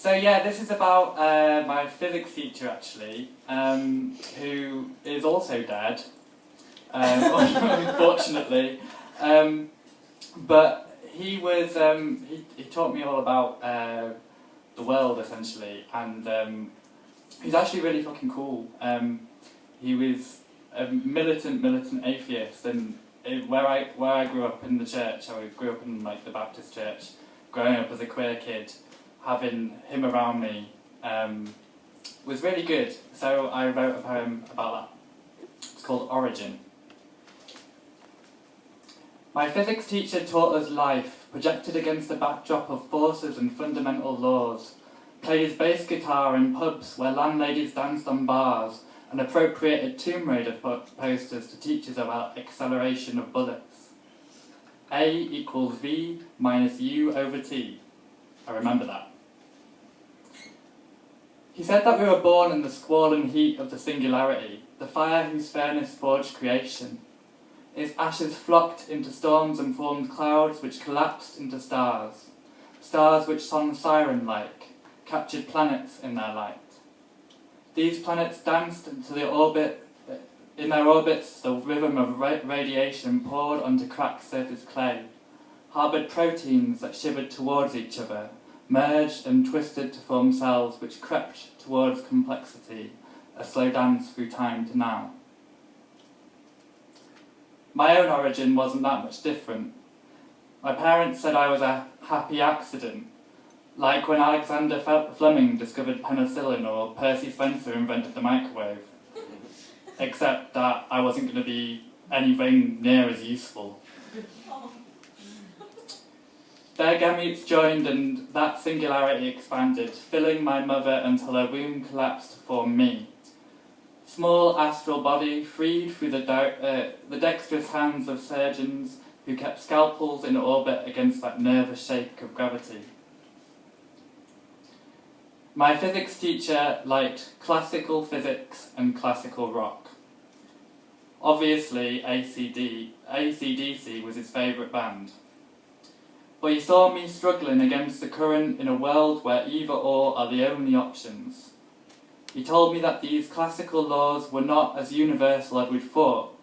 So yeah, this is about my physics teacher actually, who is also dead, unfortunately. But he was he taught me all about the world essentially, and he's actually really fucking cool. He was a militant atheist, and where I grew up in the church, I grew up in like the Baptist church, growing up as a queer kid. Having him around me was really good, so I wrote a poem about that. It's called Origin. My physics teacher taught us life, projected against a backdrop of forces and fundamental laws. Played his bass guitar in pubs where landladies danced on bars, and appropriated Tomb Raider posters to teach us about acceleration of bullets. A equals V minus U over T. I remember that. He said that we were born in the squall and heat of the singularity, the fire whose furnace forged creation. Its ashes flocked into storms and formed clouds which collapsed into stars. Stars which shone siren-like, captured planets in their light. These planets danced into the orbit. In their orbits, the rhythm of radiation poured onto cracked surface clay, harboured proteins that shivered towards each other, merged and twisted to form cells which crept towards complexity, a slow dance through time to now. My own origin wasn't that much different. My parents said I was a happy accident, like when Alexander Fleming discovered penicillin or Percy Spencer invented the microwave, except that I wasn't going to be anything near as useful. Their gametes joined and that singularity expanded, filling my mother until her womb collapsed to form me. Small astral body freed through the dexterous hands of surgeons who kept scalpels in orbit against that nervous shake of gravity. My physics teacher liked classical physics and classical rock. Obviously, AC/DC was his favourite band. But he saw me struggling against the current in a world where either or are the only options. He told me that these classical laws were not as universal as we'd thought.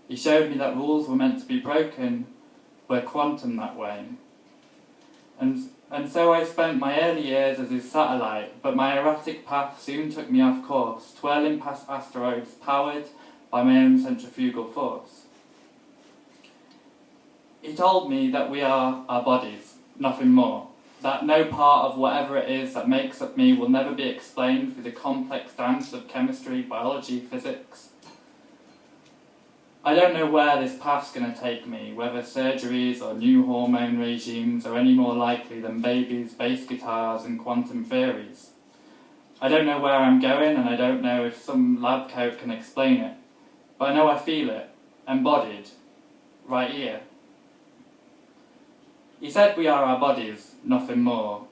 He showed me that rules were meant to be broken, were quantum that way. And so I spent my early years as his satellite, but my erratic path soon took me off course, twirling past asteroids powered by my own centrifugal force. He told me that we are our bodies, nothing more. That no part of whatever it is that makes up me will never be explained through the complex dance of chemistry, biology, physics. I don't know where this path's going to take me, whether surgeries or new hormone regimes are any more likely than babies, bass guitars and quantum theories. I don't know where I'm going, and I don't know if some lab coat can explain it, but I know I feel it, embodied, right here. He said we are our bodies, nothing more,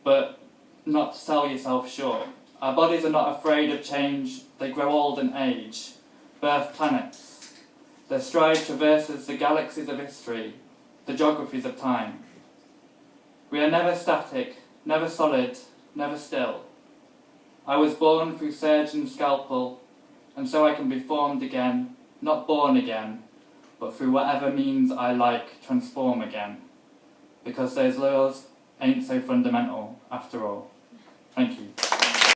but not to sell yourself short. Our bodies are not afraid of change, they grow old and age, birth planets. Their stride traverses the galaxies of history, the geographies of time. We are never static, never solid, never still. I was born through surgeon's scalpel, and so I can be formed again, not born again, but through whatever means I like, transform again. Because those laws ain't so fundamental after all.